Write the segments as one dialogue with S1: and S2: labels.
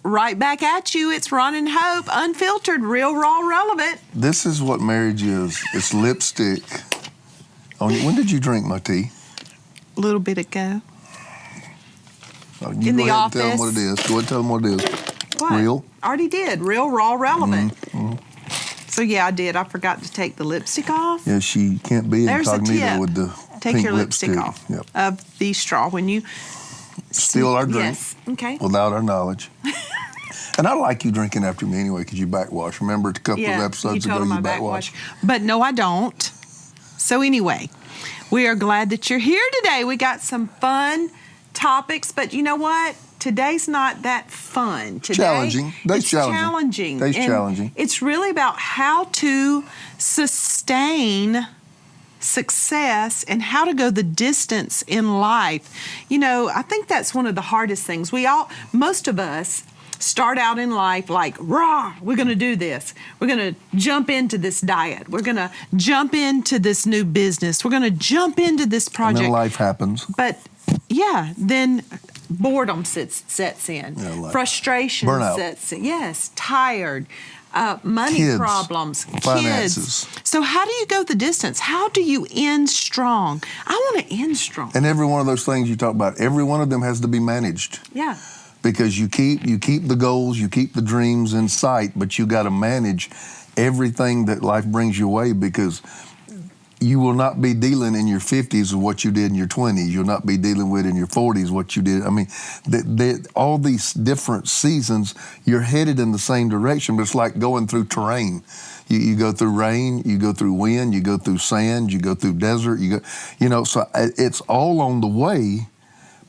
S1: right back at you. It's Ron and Hope, Unfiltered, Real, Raw, Relevant.
S2: This is what marriage is. It's lipstick. When did you drink my tea?
S1: A little bit ago.
S2: You
S1: in
S2: go
S1: the
S2: ahead
S1: office.
S2: And tell them what it is. Go ahead and tell them what it is.
S1: What?
S2: Real.
S1: Already did. Real, Raw, Relevant. So, yeah, I did. I forgot to take the lipstick off.
S2: Yeah, she can't be
S1: There's a
S2: incognito
S1: tip.
S2: with the
S1: Take
S2: pink
S1: your lipstick off of the straw when you
S2: steal our drink.
S1: Yes. Okay.
S2: Without our knowledge. And I like you drinking after me anyway because you backwash. Remember a couple of episodes ago you backwash?
S1: But no, I don't. So anyway, we are glad that you're here today. We got some fun topics, but you know what? Today's not that fun. Today,
S2: challenging.
S1: It's challenging.
S2: Today's challenging.
S1: It's really about how to sustain success and how to go the distance in life. You know, I think that's one of the hardest things. Most of us start out in life like, rah, we're going to do this. We're going to jump into this diet. We're going to jump into this new business. We're going to jump into this project.
S2: And then life happens.
S1: But yeah, then boredom sets in.
S2: Yeah,
S1: frustration
S2: burnout.
S1: Sets in. Yes, tired. Money
S2: kids,
S1: problems,
S2: finances.
S1: Kids. So how do you go the distance? How do you end strong? I want to end strong.
S2: And every one of those things you talk about, every one of them has to be managed.
S1: Yeah.
S2: Because you keep the goals, you keep the dreams in sight, but you got to manage everything that life brings your way because you will not be dealing in your 50s with what you did in your 20s. You'll not be dealing with in your 40s what you did. I mean, all these different seasons, you're headed in the same direction, but it's like going through terrain. You go through rain, you go through wind, you go through sand, you go through desert. So it's all on the way.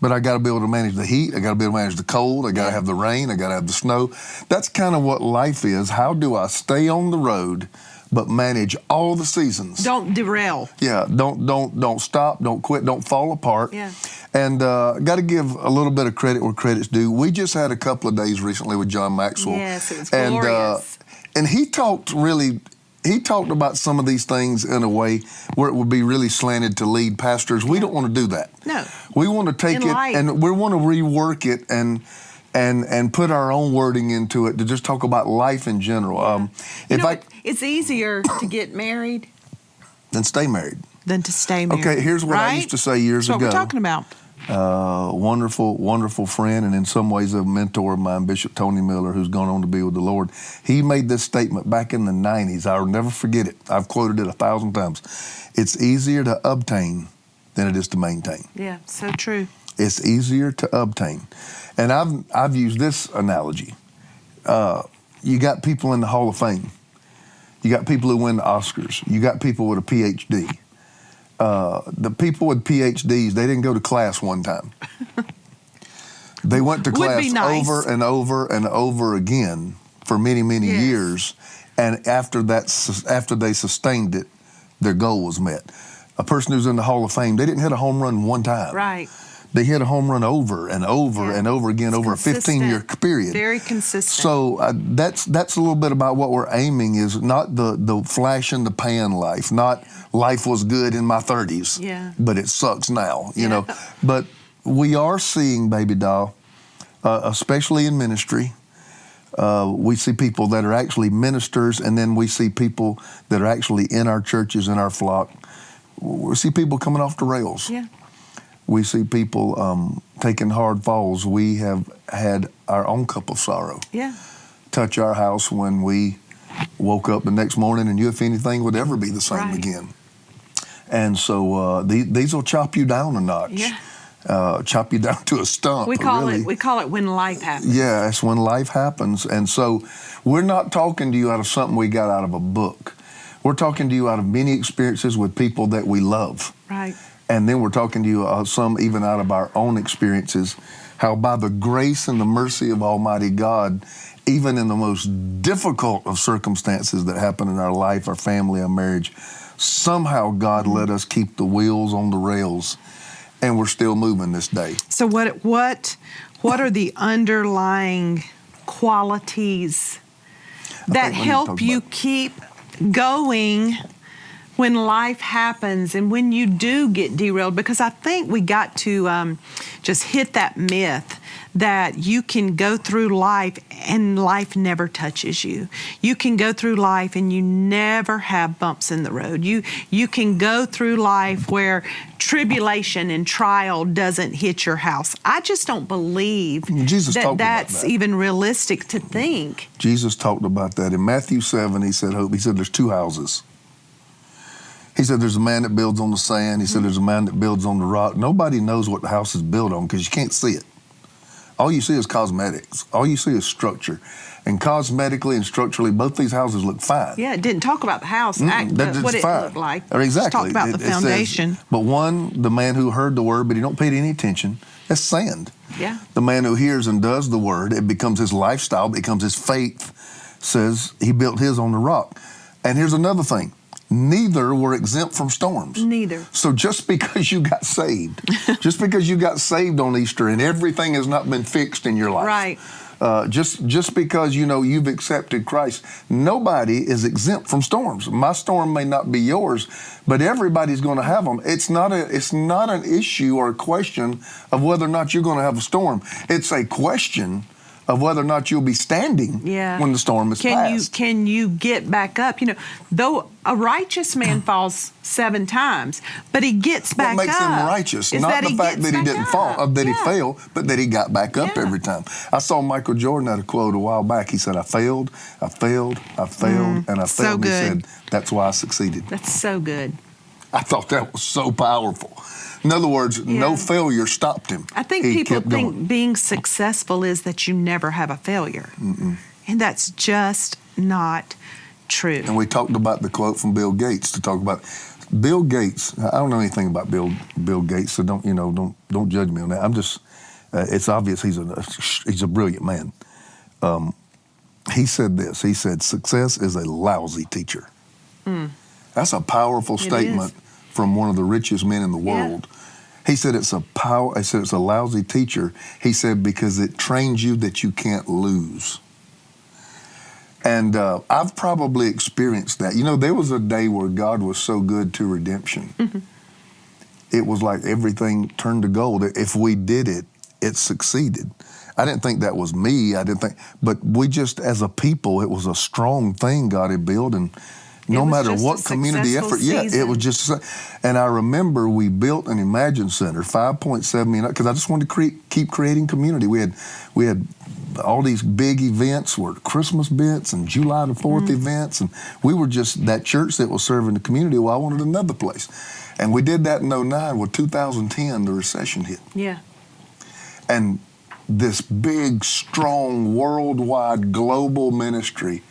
S2: But I got to be able to manage the heat. I got to be able to manage the cold. I got to have the rain. I got to have the snow. That's kind of what life is. How do I stay on the road, but manage all the seasons?
S1: Don't derail.
S2: Yeah. Don't stop. Don't quit. Don't fall apart.
S1: Yeah.
S2: And got to give a little bit of credit where credit's due. We just had a couple of days recently with John Maxwell.
S1: Yes, it was glorious.
S2: And he talked about some of these things in a way where it would be really slanted to lead pastors. We don't want to do that.
S1: No.
S2: We want to take and we want to rework it and put our own wording into it to just talk about life in general.
S1: It's easier to get married
S2: than stay married.
S1: Than to stay married.
S2: Okay, here's what I used to say years ago.
S1: That's what we're talking about.
S2: Wonderful friend, and in some ways a mentor of mine, Bishop Tony Miller, who's gone on to be with the Lord. He made this statement back in the 90s. I'll never forget it. I've quoted it 1,000 times. It's easier to obtain than it is to maintain.
S1: Yeah, so true.
S2: It's easier to obtain. And I've used this analogy. You got people in the Hall of Fame. You got people who win the Oscars. You got people with a PhD. The people with PhDs, they didn't go to class one time. They went to class over and over and over again for many, many years. And after they sustained it, their goal was met. A person who's in the Hall of Fame, they didn't hit a home run one time.
S1: Right.
S2: They hit a home run over and over and over again over a 15-year period.
S1: Very consistent.
S2: So that's a little bit about what we're aiming is not the flash in the pan life, not life was good in my 30s, but it sucks now, you know. But we are seeing, baby doll, especially in ministry, we see people that are actually ministers, and then we see people that are actually in our churches, in our flock. We see people coming off the rails.
S1: Yeah.
S2: We see people taking hard falls. We have had our own cup of sorrow touch our house when we woke up the next morning and knew if anything would ever be the same again. And so these will chop you down a notch, chop you down to a stump.
S1: We call it when life happens.
S2: Yeah, that's when life happens. And so we're not talking to you out of something we got out of a book. We're talking to you out of many experiences with people that we love.
S1: Right.
S2: And then we're talking to you some even out of our own experiences, how by the grace and the mercy of Almighty God, even in the most difficult of circumstances that happen in our life, our family, our marriage, somehow God let us keep the wheels on the rails, and we're still moving this day.
S1: So what are the underlying qualities that help you keep going when life happens and when you do get derailed? Because I think we got to just hit that myth that you can go through life and life never touches you. You can go through life and you never have bumps in the road. You can go through life where tribulation and trial doesn't hit your house. I just don't believe that's even realistic to think.
S2: Jesus talked about that. In Matthew 7, he said there's two houses. He said there's a man that builds on the sand. He said there's a man that builds on the rock. Nobody knows what the house is built on because you can't see it. All you see is cosmetics. All you see is structure. And cosmetically and structurally, both these houses look fine.
S1: Yeah, it didn't talk about the house, what it looked like.
S2: Exactly.
S1: Just talk about the foundation.
S2: But the man who heard the word, but he don't pay any attention, that's sand.
S1: Yeah.
S2: The man who hears and does the word, it becomes his lifestyle, it becomes his faith, says he built his on the rock. And here's another thing. Neither were exempt from storms.
S1: Neither.
S2: So just because you got saved, just because you got saved on Easter and everything has not been fixed in your life.
S1: Right.
S2: Just because you've accepted Christ, nobody is exempt from storms. My storm may not be yours, but everybody's going to have them. It's not an issue or a question of whether or not you're going to have a storm. It's a question of whether or not you'll be standing when the storm is past.
S1: Can you get back up? Though a righteous man falls 7 times, but he gets back up.
S2: What makes him righteous? Not the fact that he didn't fall, that he failed, but that he got back up every time. I saw Michael Jordan had a quote a while back. He said, I failed, and I failed.
S1: So
S2: and he said, that's why I succeeded.
S1: That's so good.
S2: I thought that was so powerful. In other words, no failure stopped him.
S1: I think people think being successful is that you never have a failure.
S2: Mm-mm.
S1: And that's just not true.
S2: And we talked about the quote from Bill Gates to talk about Bill Gates. I don't know anything about Bill Gates, so don't judge me on that. I'm just it's obvious he's a brilliant man. He said this. He said, "Success is a lousy teacher." That's a powerful statement from one of the richest men in the world. He said it's a lousy teacher. He said because it trains you that you can't lose. And I've probably experienced that. There was a day where God was so good to redemption. Mm-hmm. It was like everything turned to gold. If we did it, it succeeded. I didn't think that was me. But we just, as a people, it was a strong thing God had built, and no matter what community effort, it was just. And I remember we built an Imagine Center, $5.7 million, because I just wanted to keep creating community. We had all these big events, were Christmas events and July the 4th events, and we were just that church that was serving the community. Well, I wanted another place, and we did that in 2009. Well, 2010, the recession hit.
S1: Yeah. And
S2: this big, strong, worldwide, global ministry,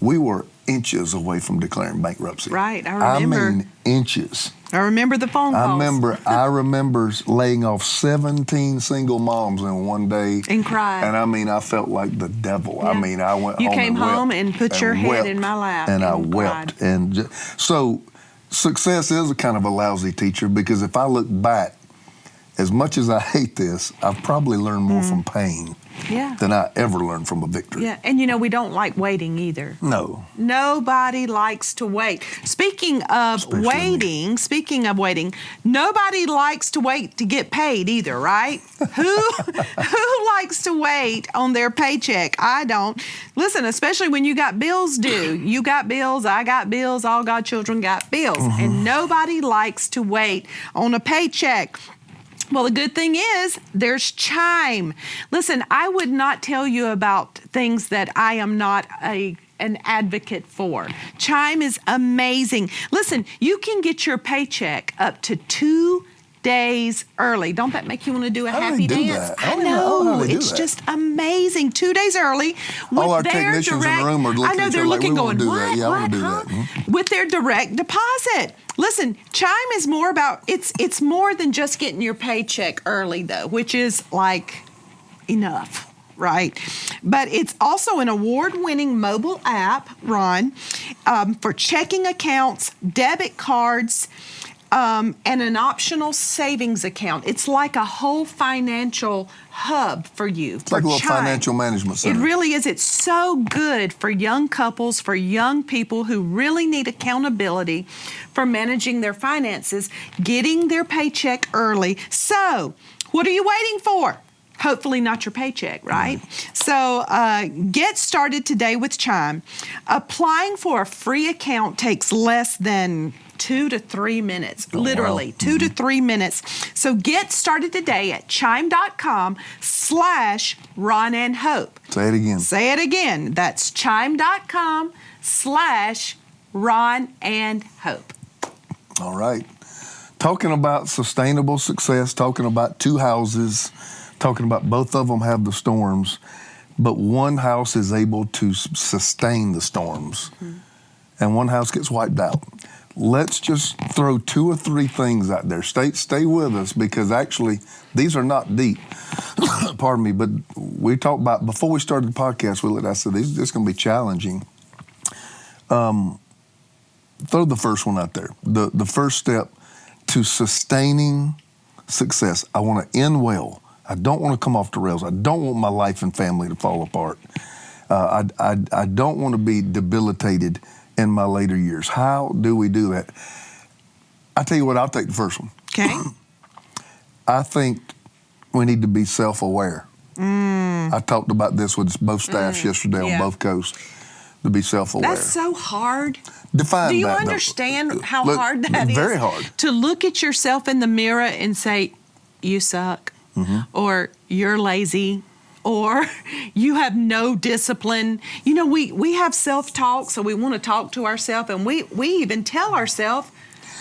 S2: we were inches away from declaring bankruptcy.
S1: Right, I remember.
S2: I mean, inches.
S1: I remember the phone calls.
S2: I remember laying off 17 single moms in one day.
S1: And cried.
S2: And I felt like the devil.
S1: Yeah.
S2: I went
S1: you
S2: home
S1: came
S2: and
S1: home
S2: wept
S1: and put your head in my lap.
S2: And I wept. And so success is a kind of a lousy teacher, because if I look back, as much as I hate this, I've probably learned more from pain than I ever learned from a victory.
S1: Yeah, and we don't like waiting either.
S2: No.
S1: Nobody likes to wait. Speaking of waiting, nobody likes to wait to get paid either, right? Who likes to wait on their paycheck? I don't. Listen, especially when you got bills due. You got bills, I got bills, all God's children got bills. Mm-hmm. And nobody likes to wait on a paycheck. Well, the good thing is there's Chime. Listen, I would not tell you about things that I am not an advocate for. Chime is amazing. Listen, you can get your paycheck up to 2 days early. Don't that make you want to do a happy dance? I know. It's just amazing. 2 days early.
S2: All our technicians in the room are looking at you like, we want to do that. Yeah, I want to do that. Mm-hmm.
S1: With their direct deposit. Listen, Chime is more about, it's more than just getting your paycheck early, though, which is like enough, right? But it's also an award-winning mobile app, Ron, for checking accounts, debit cards, and an optional savings account. It's like a whole financial hub for you.
S2: It's like a little financial management center.
S1: It really is. It's so good for young couples, for young people who really need accountability for managing their finances, getting their paycheck early. So, what are you waiting for? Hopefully not your paycheck, right? So get started today with Chime. Applying for a free account takes less than 2 to 3 minutes, literally 2 to 3 minutes. So get started today at chime.com/Ron and Hope.
S2: Say it again.
S1: Say it again. That's chime.com/Ron and Hope.
S2: All right. Talking about sustainable success, talking about two houses, talking about both of them have the storms, but one house is able to sustain the storms, and one house gets wiped out. Let's just throw 2 or 3 things out there. Stay with us, because actually these are not deep. Pardon me, but we talked about, before we started the podcast with it, I said this is going to be challenging. Throw the first one out there. The first step to sustaining success. I want to end well. I don't want to come off the rails. I don't want my life and family to fall apart. I don't want to be debilitated in my later years. How do we do that? I tell you what, I'll take the first one.
S1: Okay.
S2: I think we need to be self-aware. I talked about this with both staffs yesterday on both coasts, to be self-aware.
S1: That's so hard.
S2: Define that.
S1: Do you understand how hard that is?
S2: Very hard.
S1: To look at yourself in the mirror and say, you suck, or you're lazy, or you have no discipline. You know, we have self-talk, so we want to talk to ourselves, and we even tell ourselves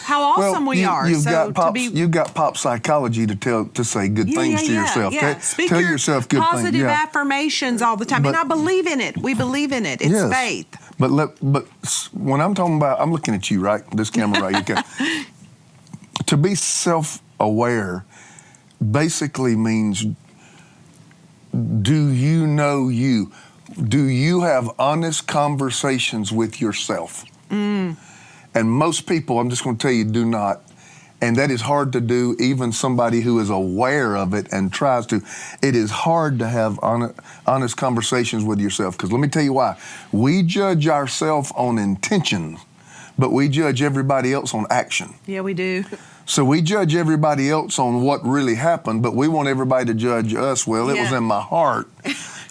S1: how awesome we are.
S2: You've got pop psychology to say good things to yourself.
S1: Yeah. Speak
S2: tell yourself good
S1: positive
S2: things.
S1: affirmations all the time. And I believe in it. We believe in it. It's faith.
S2: But when I'm talking about, I'm looking at you, right? This camera right here. To be self-aware basically means, do you know you? Do you have honest conversations with yourself? And most people, I'm just going to tell you, do not. And that is hard to do, even somebody who is aware of it and tries to. It is hard to have honest conversations with yourself, because let me tell you why. We judge ourselves on intention, but we judge everybody else on action.
S1: Yeah, we do.
S2: So we judge everybody else on what really happened, but we want everybody to judge us. Well, it was in my heart,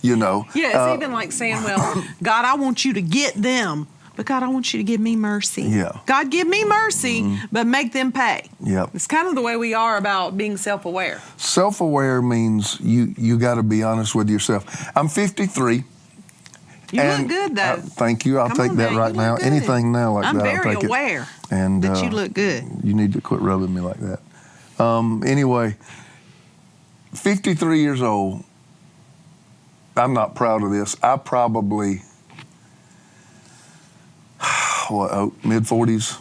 S2: you know.
S1: Yeah, it's even like saying, well, God, I want you to get them, but God, I want you to give me mercy.
S2: Yeah.
S1: God, give me mercy, but make them pay.
S2: Yep.
S1: It's kind of the way we are about being self-aware.
S2: Self-aware means you got to be honest with yourself. I'm 53.
S1: You look good, though.
S2: Thank you. I'll take that right now. Anything now like that, I'll take it.
S1: I'm very aware that you look good.
S2: You need to quit rubbing me like that. Anyway, 53 years old. I'm not proud of this. I probably, mid-40s,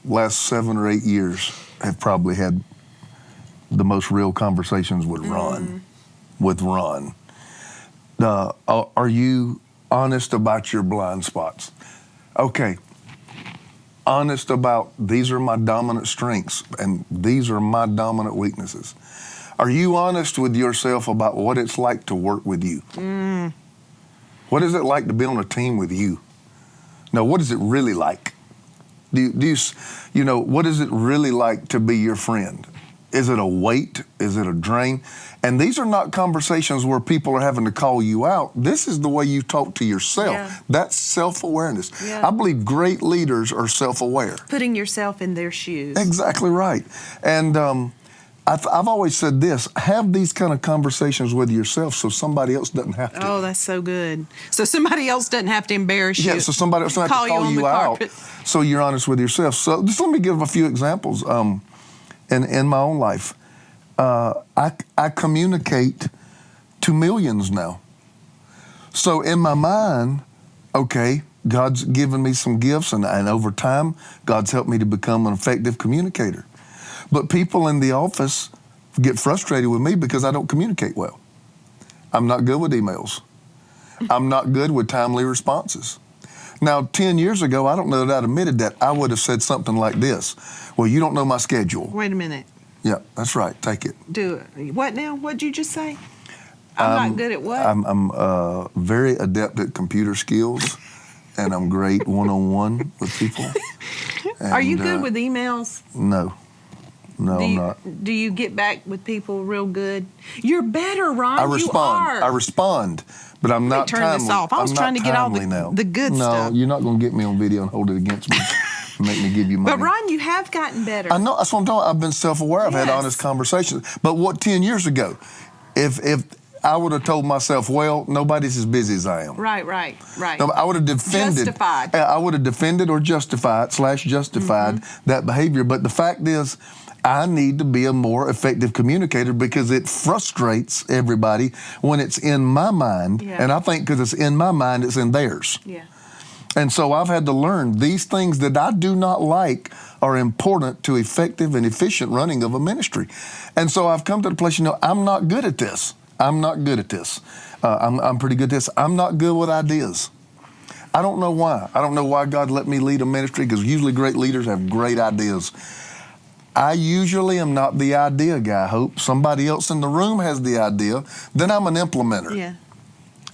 S2: last 7 or 8 years, have probably had the most real conversations with Ron. Are you honest about your blind spots? Okay. Honest about, these are my dominant strengths and these are my dominant weaknesses. Are you honest with yourself about what it's like to work with you? What is it like to be on a team with you? Now, what is it really like? What is it really like to be your friend? Is it a weight? Is it a drain? And these are not conversations where people are having to call you out. This is the way you talk to yourself. Yeah. That's self-awareness. Yeah. I believe great leaders are self-aware.
S1: Putting yourself in their shoes.
S2: Exactly right. And I've always said this, have these kind of conversations with yourself so somebody else doesn't have to.
S1: Oh, that's so good. So somebody else doesn't have to embarrass you.
S2: Yeah, so somebody else doesn't have to call you out. So you're honest with yourself. So just let me give a few examples. In my own life, I communicate to millions now. So in my mind, okay, God's given me some gifts, and over time, God's helped me to become an effective communicator. But people in the office get frustrated with me because I don't communicate well. I'm not good with emails. I'm not good with timely responses. Now, 10 years ago, I don't know that I'd admitted that. I would have said something like this. Well, you don't know my schedule.
S1: Wait a minute.
S2: Yeah, that's right. Take it.
S1: Do it. What now? What'd you just say? I'm not good at what?
S2: I'm very adept at computer skills, and I'm great one-on-one with people.
S1: Are you good with emails?
S2: No. No, I'm not.
S1: Do you get back with people real good? You're better, Ron.
S2: I respond.
S1: You are.
S2: I respond, but I'm not
S1: turn
S2: timely.
S1: this off. I was
S2: I'm
S1: trying
S2: not
S1: to get all
S2: timely now.
S1: the good stuff.
S2: No, you're not going to get me on video and hold it against me. Make me give you money.
S1: But Ron, you have gotten better.
S2: I know. That's what I'm talking about. I've been self-aware. I've had
S1: Yes.
S2: honest conversations. But what 10 years ago, if I would have told myself, well, nobody's as busy as I am.
S1: Right.
S2: No, I would have defended.
S1: Justified.
S2: I would have defended or justified that behavior. But the fact is, I need to be a more effective communicator because it frustrates everybody when it's in my mind.
S1: Yeah.
S2: And I think because it's in my mind, it's in theirs.
S1: Yeah.
S2: And so I've had to learn these things that I do not like are important to effective and efficient running of a ministry. And so I've come to the place, I'm not good at this. I'm not good at this. I'm pretty good at this. I'm not good with ideas. I don't know why. I don't know why God let me lead a ministry, because usually great leaders have great ideas. I usually am not the idea guy, Hope. Somebody else in the room has the idea. Then I'm an implementer.
S1: Yeah.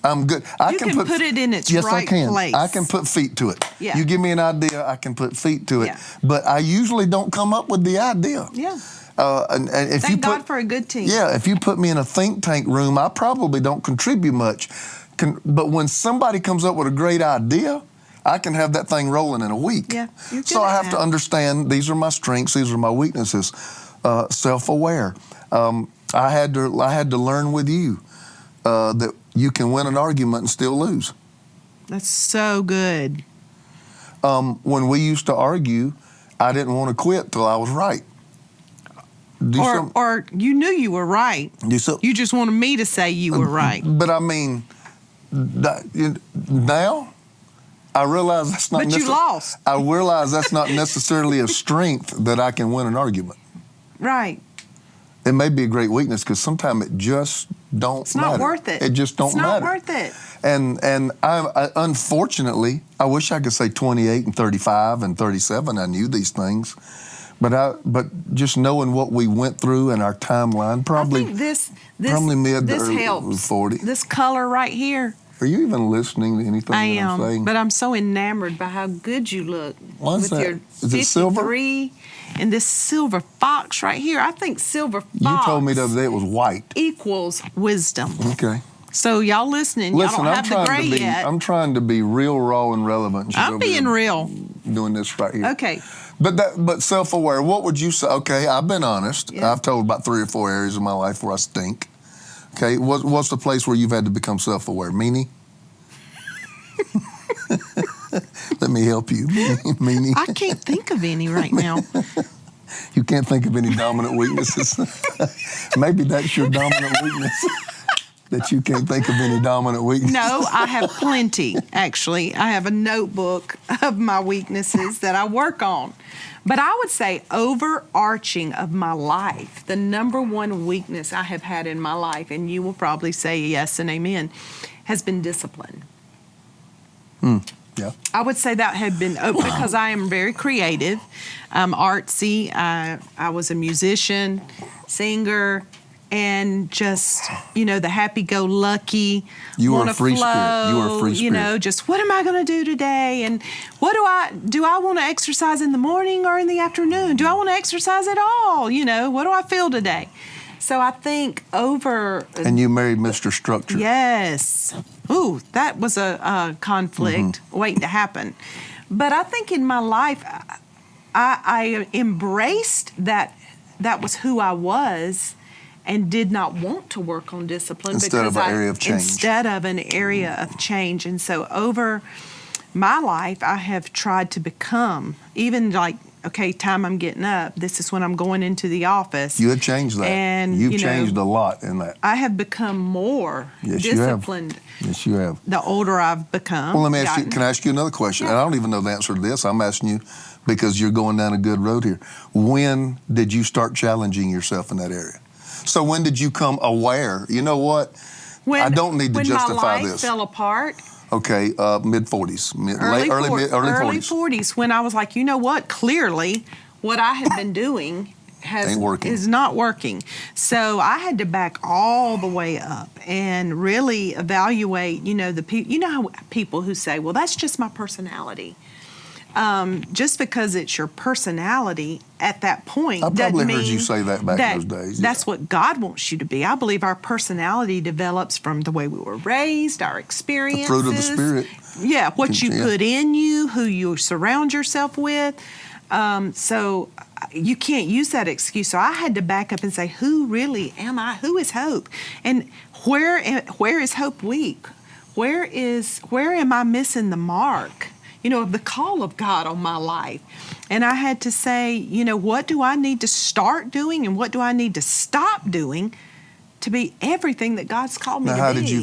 S2: I'm good.
S1: You can put it in its
S2: yes,
S1: right
S2: I can.
S1: place.
S2: I can put feet to it.
S1: Yeah.
S2: You give me an idea, I can put feet to it.
S1: Yeah.
S2: But I usually don't come up with the idea.
S1: Yeah.
S2: And if
S1: Thank
S2: you put,
S1: God for a good team.
S2: Yeah, if you put me in a think tank room, I probably don't contribute much. But when somebody comes up with a great idea, I can have that thing rolling in a week.
S1: Yeah, you're good
S2: so I
S1: at
S2: have
S1: that.
S2: to understand these are my strengths, these are my weaknesses. Self-aware. I had to learn with you that you can win an argument and still lose.
S1: That's so good.
S2: When we used to argue, I didn't want to quit till I was right.
S1: Or you knew you were right. You just wanted me to say you were right.
S2: But I mean, now I realize that's not.
S1: But you lost.
S2: I realize that's not necessarily a strength that I can win an argument.
S1: Right.
S2: It may be a great weakness because sometimes it just don't
S1: It's
S2: matter.
S1: not worth it.
S2: It just don't matter.
S1: It's not worth it.
S2: And I unfortunately, I wish I could say 28 and 35 and 37, I knew these things. But just knowing what we went through and our timeline, probably
S1: I think this
S2: mid
S1: this
S2: to early
S1: helps.
S2: 40.
S1: This color right here.
S2: Are you even listening to anything
S1: I
S2: that I'm saying?
S1: am, but I'm so enamored by how good you look
S2: What's
S1: with
S2: that?
S1: your
S2: Is it silver?
S1: 53 and this silver fox right here. I think silver fox
S2: You told me the other day it was white.
S1: equals wisdom.
S2: Okay.
S1: So y'all listening, y'all don't have the gray yet.
S2: I'm trying to be real, raw, and relevant. She's
S1: I'm
S2: over
S1: being
S2: here
S1: real.
S2: Doing this right here.
S1: Okay.
S2: But self-aware. What would you say? Okay, I've been honest.
S1: Yeah.
S2: I've told about 3 or 4 areas of my life where I stink. Okay, what's the place where you've had to become self-aware? Meanie? Let me help you. Meanie.
S1: I can't think of any right now.
S2: You can't think of any dominant weaknesses. Maybe that's your dominant weakness. That you can't think of any dominant weakness.
S1: No, I have plenty, actually. I have a notebook of my weaknesses that I work on. But I would say overarching of my life, the number one weakness I have had in my life, and you will probably say yes and amen, has been discipline.
S2: Yeah.
S1: I would say that had been, because I am very creative, artsy. I was a musician, singer, and just, the happy-go-lucky,
S2: You were a
S1: wanna
S2: free spirit.
S1: flow,
S2: You were a free spirit.
S1: Just what am I going to do today? And what do I want to exercise in the morning or in the afternoon? Do I want to exercise at all? What do I feel today? So I think
S2: And you married Mr. Structure.
S1: Yes. Ooh, that was a conflict waiting to happen. But I think in my life, I embraced that was who I was and did not want to work on discipline
S2: Instead of an area of change.
S1: Instead of an area of change. And so over my life, I have tried to become, even like, okay, time I'm getting up, this is when I'm going into the office.
S2: You have changed that.
S1: And
S2: You've changed a lot in that.
S1: I have become more disciplined.
S2: Yes, you have.
S1: The older I've become.
S2: Well, let me ask you. Can I ask you another question?
S1: Yeah.
S2: And I don't even know the answer to this. I'm asking you because you're going down a good road here. When did you start challenging yourself in that area? So when did you come aware? You know what? I don't need to justify
S1: when my life
S2: this.
S1: fell apart.
S2: Okay, mid-40s,
S1: Early
S2: 40s.
S1: 40s, when I was like, you know what? Clearly, what I have been doing
S2: Ain't working.
S1: is not working. So I had to back all the way up and really evaluate, how people who say, well, that's just my personality. just because it's your personality at that point
S2: I
S1: doesn't
S2: probably
S1: mean
S2: heard you say that back in those days.
S1: That's what God wants you to be. I believe our personality develops from the way we were raised, our experiences.
S2: The fruit of the Spirit.
S1: Yeah, what you put in you, who you surround yourself with. So you can't use that excuse. So I had to back up and say, who really am I? Who is Hope? And where is Hope weak? Where am I missing the mark, of the call of God on my life? And I had to say, what do I need to start doing and what do I need to stop doing to be everything that God's called me to be?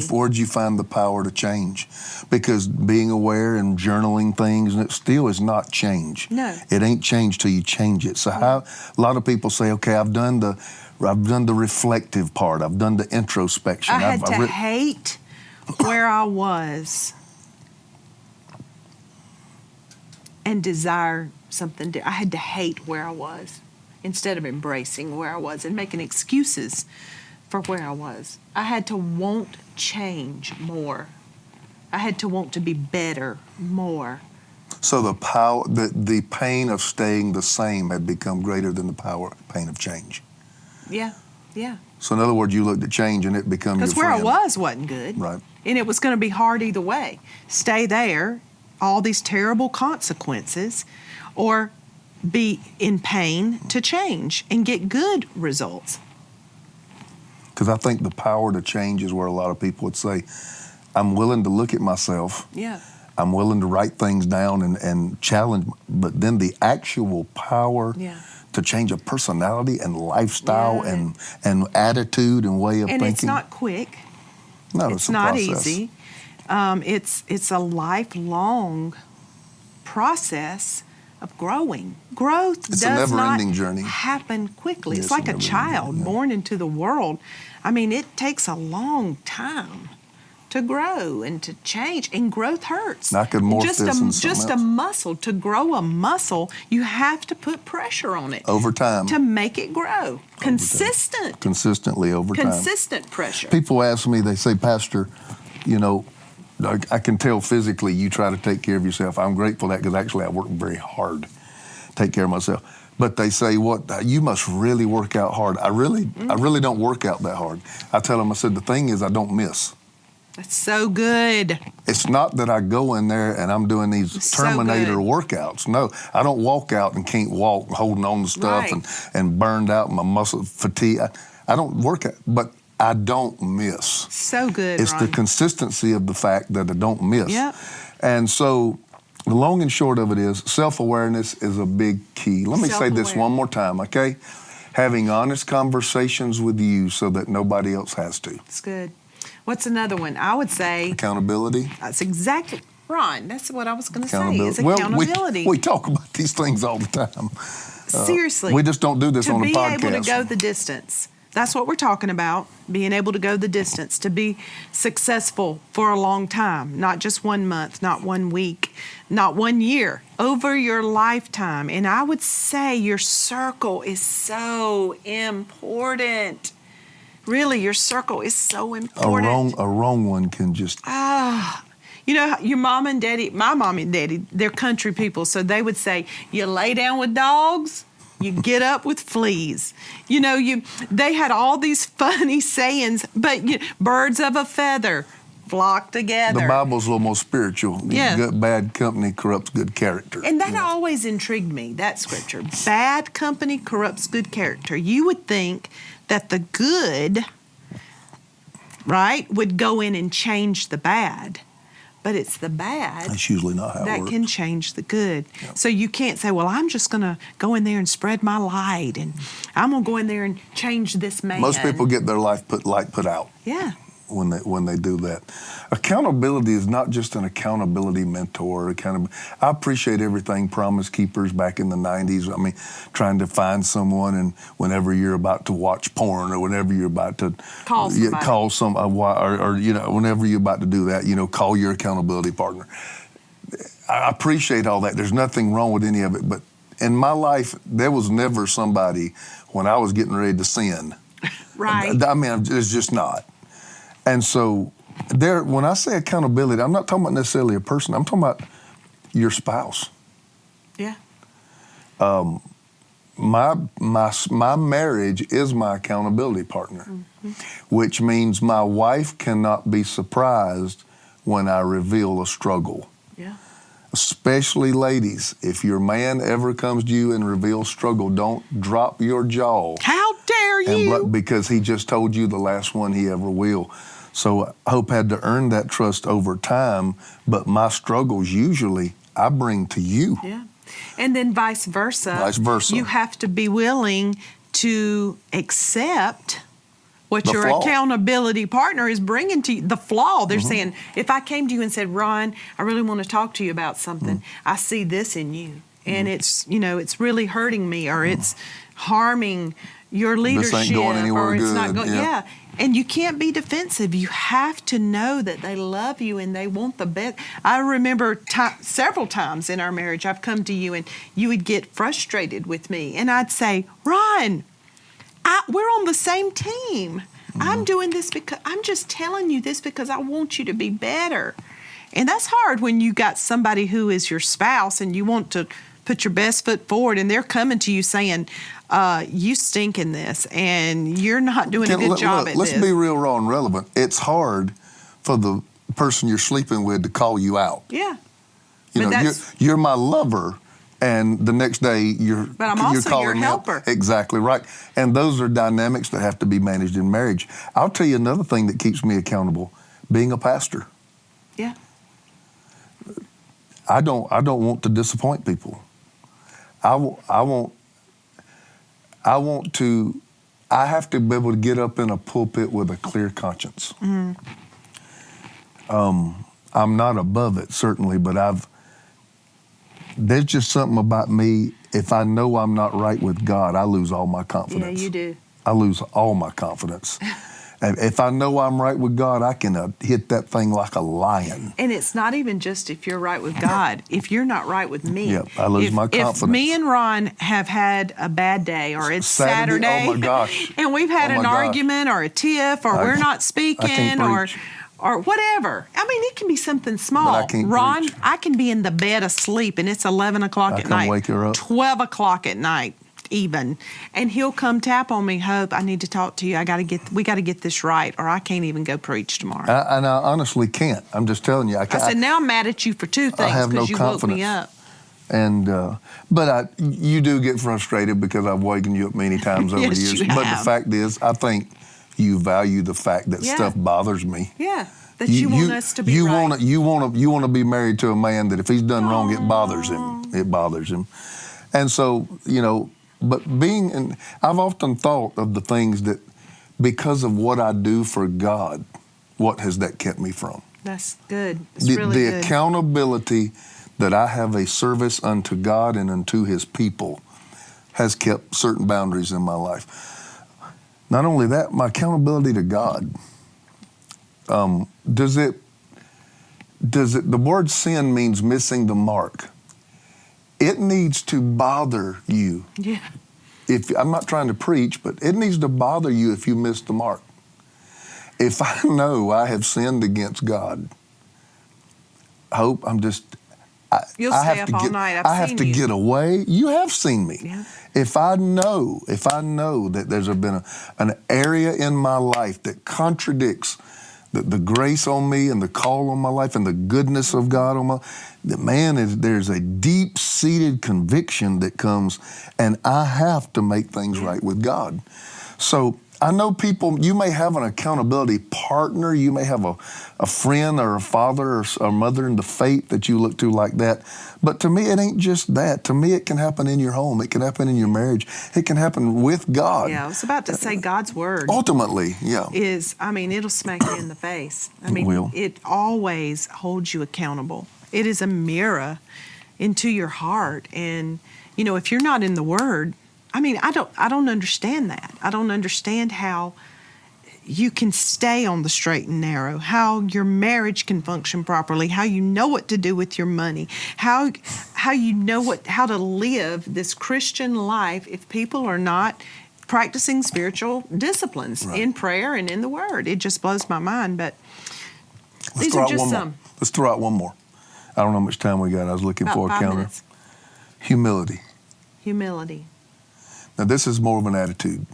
S2: Where did you find the power to change? Because being aware and journaling things, and it still is not change.
S1: No.
S2: It ain't change till you change it. So a lot of people say, okay, I've done the reflective part. I've done the introspection.
S1: I had to hate where I was and desire something different. I had to hate where I was instead of embracing where I was and making excuses for where I was. I had to want change more. I had to want to be better more.
S2: So the pain of staying the same had become greater than the pain of change.
S1: Yeah.
S2: So in other words, you looked at change and it became your friend.
S1: Because where I was wasn't good.
S2: Right.
S1: And it was going to be hard either way. Stay there, all these terrible consequences, or be in pain to change and get good results.
S2: Because I think the power to change is where a lot of people would say, I'm willing to look at myself.
S1: Yeah.
S2: I'm willing to write things down and challenge, but then the actual power to change a personality and lifestyle and attitude and way of thinking.
S1: And it's not quick.
S2: No,
S1: it's
S2: a
S1: not
S2: process.
S1: Easy. It's a lifelong process of growing. Growth
S2: It's
S1: does
S2: a
S1: not
S2: never-ending journey.
S1: happen quickly.
S2: Yes,
S1: it's like a
S2: never-ending
S1: child
S2: journey, yeah.
S1: born into the world. I mean, it takes a long time to grow and to change, and growth hurts.
S2: I could morph
S1: just
S2: this into
S1: just
S2: something
S1: a
S2: else.
S1: muscle. To grow a muscle, you have to put pressure on it
S2: Over time.
S1: to make it grow.
S2: Consistently over time.
S1: Consistent pressure.
S2: People ask me, they say, Pastor, I can tell physically you try to take care of yourself. I'm grateful for that because actually I work very hard to take care of myself. But they say, you must really work out hard. I really don't work out that hard. I tell them, I said, the thing is I don't miss.
S1: That's so good.
S2: It's not that I go in there and I'm doing these Terminator workouts. No, I don't walk out and can't walk holding on to stuff and burned out, my muscle fatigue. I don't work out, but I don't miss.
S1: So good,
S2: It's
S1: Ron.
S2: the consistency of the fact that I don't miss.
S1: Yep.
S2: And so the long and short of it is self-awareness is a big key. Let me say this one more time, okay? Having honest conversations with you so that nobody else has to.
S1: That's good. What's another one? I would say
S2: accountability.
S1: That's exactly, Ron, that's what I was going to say, is accountability.
S2: We talk about these things all the time.
S1: Seriously.
S2: We just don't do this on a podcast.
S1: To be able to go the distance. That's what we're talking about, being able to go the distance, to be successful for a long time, not just 1 month, not 1 week, not 1 year, over your lifetime. And I would say your circle is so important. Really, your circle is so important.
S2: A wrong one can just...
S1: your mom and daddy, my mom and daddy, they're country people, so they would say, you lay down with dogs, you get up with fleas. They had all these funny sayings, but birds of a feather flock together.
S2: The Bible's a little more spiritual.
S1: Yeah.
S2: Bad company corrupts good character.
S1: And that always intrigued me, that scripture. Bad company corrupts good character. You would think that the good, right, would go in and change the bad. But it's the bad
S2: That's usually not how it
S1: that
S2: works.
S1: can change the good.
S2: Yep.
S1: So you can't say, well, I'm just going to go in there and spread my light, and I'm going to go in there and change this man.
S2: Most people get their light put out.
S1: Yeah.
S2: When they do that. Accountability is not just an accountability mentor. I appreciate everything Promise Keepers back in the 90s. I mean, trying to find someone, and whenever you're about to watch porn or whenever you're about to
S1: call
S2: whenever you're about to do that, call your accountability partner. I appreciate all that. There's nothing wrong with any of it. But in my life, there was never somebody when I was getting ready to sin.
S1: Right.
S2: I mean, it's just not. And so when I say accountability, I'm not talking about necessarily a person. I'm talking about your spouse.
S1: Yeah.
S2: My marriage is my accountability partner, which means my wife cannot be surprised when I reveal a struggle.
S1: Yeah.
S2: Especially ladies, if your man ever comes to you and reveals struggle, don't drop your jaw.
S1: How dare you?
S2: Because he just told you the last one he ever will. So Hope had to earn that trust over time, but my struggles usually I bring to you.
S1: Yeah. And then vice versa.
S2: Vice versa.
S1: You have to be willing to accept what your
S2: flaw.
S1: Accountability partner is bringing to you, the flaw. They're saying, if I came to you and said, Ron, I really want to talk to you about something. I see this in you. And it's, it's really hurting me, or it's harming your leadership.
S2: This ain't going anywhere
S1: or it's
S2: good.
S1: not going, yeah. And you can't be defensive. You have to know that they love you and they want the best. I remember several times in our marriage, I've come to you and you would get frustrated with me. And I'd say, Ron, we're on the same team. I'm doing this because I'm just telling you this because I want you to be better. And that's hard when you got somebody who is your spouse and you want to put your best foot forward and they're coming to you saying, you stink in this and you're not doing a good job at this.
S2: Let's be real, raw, and relevant. It's hard for the person you're sleeping with to call you out.
S1: Yeah.
S2: You're my lover, and the next day you're
S1: also
S2: calling
S1: your
S2: me
S1: helper.
S2: Up. Exactly right. And those are dynamics that have to be managed in marriage. I'll tell you another thing that keeps me accountable: being a pastor.
S1: Yeah.
S2: I don't want to disappoint people. I have to be able to get up in a pulpit with a clear conscience. I'm not above it, certainly, but there's just something about me. If I know I'm not right with God, I lose all my confidence.
S1: Yeah, you do.
S2: I lose all my confidence. And if I know I'm right with God, I can hit that thing like a lion.
S1: And it's not even just if you're right with God. If you're not right with me.
S2: Yep, I lose my confidence.
S1: If me and Ron have had a bad day, or it's Saturday,
S2: oh my gosh,
S1: and we've had an argument or a tiff, or we're not speaking, or whatever. I mean, it can be something small.
S2: But I can't
S1: Ron,
S2: preach.
S1: I can be in the bed asleep, and it's 11 o'clock at night.
S2: Wake her up.
S1: 12 o'clock at night. Even, and he'll come tap on me. Hope, I need to talk to you. We got to get this right, or I can't even go preach tomorrow.
S2: And I honestly can't. I'm just telling you. I
S1: said, now I'm mad at you for two things because you woke me up.
S2: And but you do get frustrated because I've wakened you up many times over
S1: Yes,
S2: the years.
S1: you
S2: But
S1: have.
S2: the fact is, I think you value the fact that stuff bothers me.
S1: Yeah, that you want us to be right.
S2: You want to be married to a man that if he's done wrong, it bothers him. It bothers him. And so, but I've often thought of the things that, because of what I do for God, what has that kept me from?
S1: That's good. It's really good.
S2: The accountability that I have a service unto God and unto His people has kept certain boundaries in my life. Not only that, my accountability to God. The word sin means missing the mark. It needs to bother you.
S1: Yeah.
S2: I'm not trying to preach, but it needs to bother you if you miss the mark. If I know I have sinned against God, Hope,
S1: You'll stay up all night.
S2: I have to get away. You have seen me.
S1: Yeah.
S2: If I know that there's been an area in my life that contradicts the grace on me and the call on my life and the goodness of God on my life, there's a deep-seated conviction that comes, and I have to make things right with God. So I know people, you may have an accountability partner, you may have a friend or a father or a mother in the faith that you look to like that, but to me it ain't just that. To me it can happen in your home, it can happen in your marriage, it can happen with God.
S1: Yeah, I was about to say God's word.
S2: Ultimately, yeah.
S1: It'll smack you in the face.
S2: It will.
S1: It always holds you accountable. It is a mirror into your heart. And, if you're not in the Word, I don't understand that. I don't understand how you can stay on the straight and narrow, how your marriage can function properly, how you know what to do with your money, how you know how to live this Christian life if people are not practicing spiritual disciplines in prayer and in the Word. It just blows my mind. But these are just some.
S2: Let's throw out one more. I don't know how much time we got. I was looking for a counter.
S1: Minutes.
S2: Humility.
S1: Humility.
S2: Now, this is more of an attitude.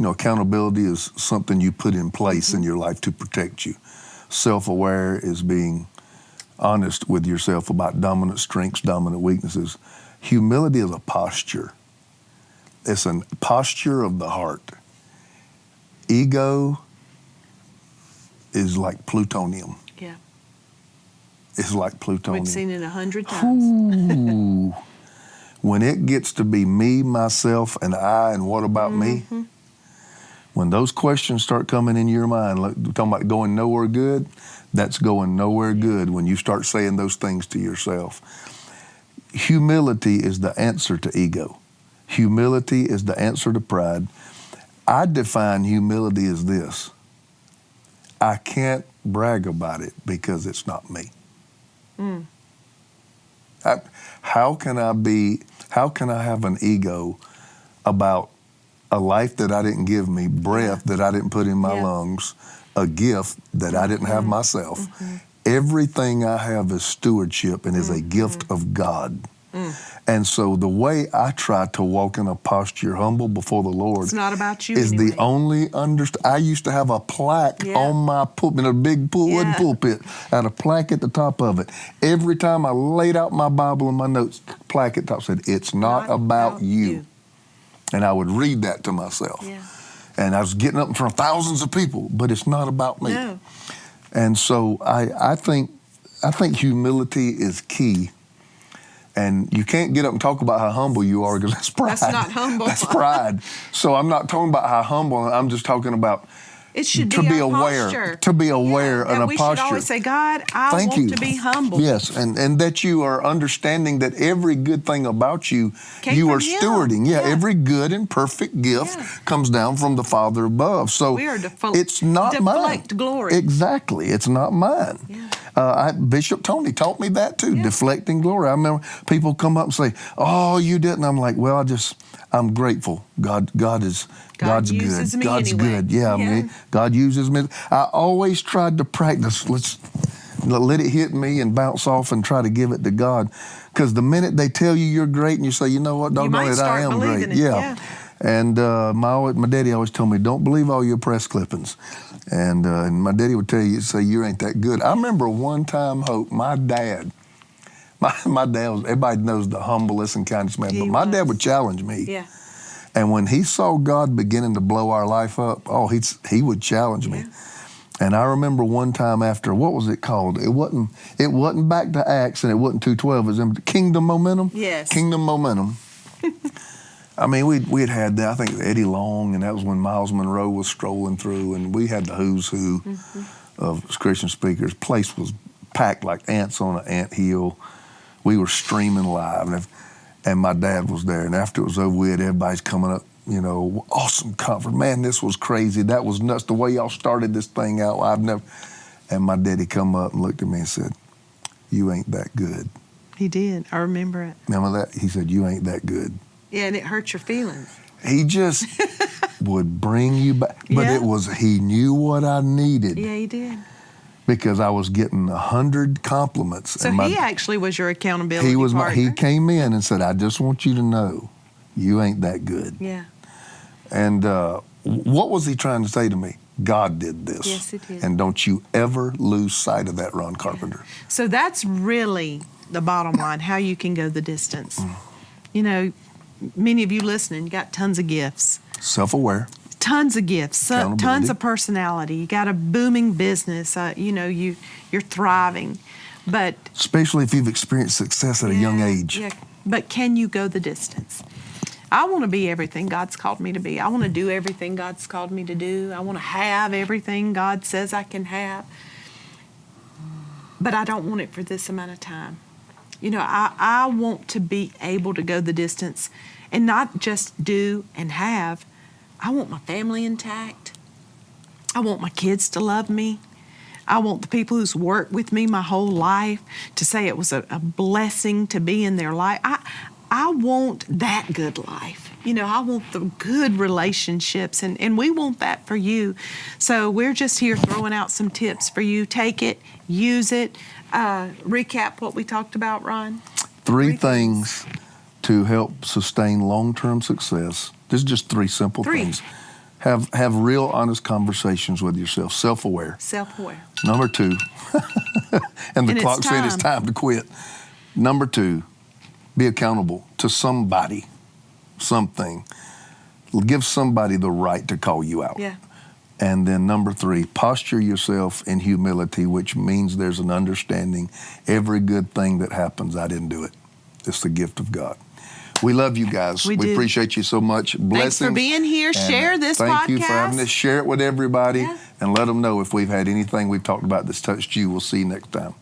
S2: Accountability is something you put in place in your life to protect you. Self-aware is being honest with yourself about dominant strengths, dominant weaknesses. Humility is a posture. It's a posture of the heart. Ego is like plutonium.
S1: Yeah.
S2: It's like plutonium.
S1: We've seen it 100 times.
S2: Ooh. When it gets to be me, myself, and I, and what about me? When those questions start coming in your mind, like, talking about going nowhere good, that's going nowhere good when you start saying those things to yourself. Humility is the answer to ego. Humility is the answer to pride. I define humility as this: I can't brag about it because it's not me. How can I have an ego about a life that I didn't give me, breath that I didn't put in my lungs, a gift that I didn't have myself? Everything I have is stewardship and is a gift of God. And so the way I try to walk in a posture humble before the Lord,
S1: It's not about you
S2: is
S1: anyway.
S2: the only I used to have a plaque on my pulpit, a big wooden pulpit, had a plaque at the top of it. Every time I laid out my Bible and my notes, plaque at the top said, "It's not about you." And I would read that to myself.
S1: Yeah.
S2: And I was getting up in front of thousands of people, but it's not about me.
S1: No.
S2: And so I think humility is key. And you can't get up and talk about how humble you are, because that's pride.
S1: That's not humble.
S2: That's pride. So I'm not talking about how humble. I'm just talking about
S1: It should
S2: to be
S1: our
S2: aware,
S1: posture.
S2: to be aware
S1: and
S2: in a
S1: we
S2: posture.
S1: should always say, God, I
S2: Thank
S1: want
S2: you.
S1: to be humble.
S2: Yes, and that you are understanding that every good thing about you,
S1: Came
S2: you
S1: from
S2: are
S1: Him.
S2: stewarding. Yeah,
S1: Yeah.
S2: every good and perfect gift comes down from the Father above. So
S1: We are
S2: it's not mine.
S1: deflect glory.
S2: Exactly, it's not mine.
S1: Yeah.
S2: Bishop Tony taught me that too, deflecting glory. I remember people come up and say, "Oh, you didn't." I'm like, "Well, I'm grateful. God's
S1: uses
S2: good.
S1: me
S2: God's
S1: anyway.
S2: good. Yeah. God uses me." I always tried to practice. Let's let it hit me and bounce off and try to give it to God. Because the minute they tell you you're great and you say, "You know what, doggone it, I am great."
S1: Yeah.
S2: And my daddy always told me, "Don't believe all your press clippings." And my daddy would tell you, say, "You ain't that good." I remember one time, Hope, my dad was, everybody knows the humblest and kindest man, but my dad would challenge me.
S1: Yeah.
S2: And when he saw God beginning to blow our life up, he would challenge me. And I remember one time after, what was it called? It wasn't Back to Acts, and it wasn't 2:12. It was in Kingdom Momentum.
S1: Yes.
S2: Kingdom Momentum. I mean, we had that. I think Eddie Long, and that was when Miles Monroe was strolling through, and we had the who's who of Christian speakers. Place was packed like ants on an anthill. We were streaming live, and my dad was there. And after it was over with, everybody's coming up. Awesome conference. Man, this was crazy. That was nuts. The way y'all started this thing out, And my daddy come up and looked at me and said, "You ain't that good."
S1: He did. I remember it.
S2: Remember that? He said, "You ain't that good."
S1: Yeah, and it hurt your feelings.
S2: He just would bring you back. But he knew what I needed.
S1: Yeah, he did.
S2: Because I was getting 100 compliments.
S1: So he actually was your accountability partner.
S2: He came in and said, "I just want you to know, you ain't that good."
S1: Yeah.
S2: And what was he trying to say to me? God did this.
S1: Yes, he did.
S2: And don't you ever lose sight of that, Ron Carpenter.
S1: So that's really the bottom line, how you can go the distance. Many of you listening, you got tons of gifts.
S2: Self-aware.
S1: Tons of gifts, tons of personality. You got a booming business. You're thriving, but
S2: especially if you've experienced success at a young age.
S1: Yeah. But can you go the distance? I want to be everything God's called me to be. I want to do everything God's called me to do. I want to have everything God says I can have. But I don't want it for this amount of time. I want to be able to go the distance and not just do and have. I want my family intact. I want my kids to love me. I want the people who's worked with me my whole life to say it was a blessing to be in their life. I want that good life. I want the good relationships, and we want that for you. So we're just here throwing out some tips for you. Take it, use it. Recap what we talked about, Ron.
S2: Three things to help sustain long-term success, this is just three simple things. Have real, honest conversations with yourself, self-aware.
S1: Self-aware.
S2: Number 2, and the clock said it's
S1: time
S2: time to quit. Number 2, be accountable to somebody, something. Give somebody the right to call you out.
S1: Yeah.
S2: And then number 3, posture yourself in humility, which means there's an understanding. Every good thing that happens, I didn't do it. It's the gift of God. We love you guys.
S1: We do.
S2: Appreciate you so much. Blessings.
S1: Thanks for being here.
S2: And
S1: share this podcast.
S2: Thank you for having us. Share it with everybody,
S1: Yeah.
S2: and let them know if we've had anything we've talked about that's touched you. We'll see you next time.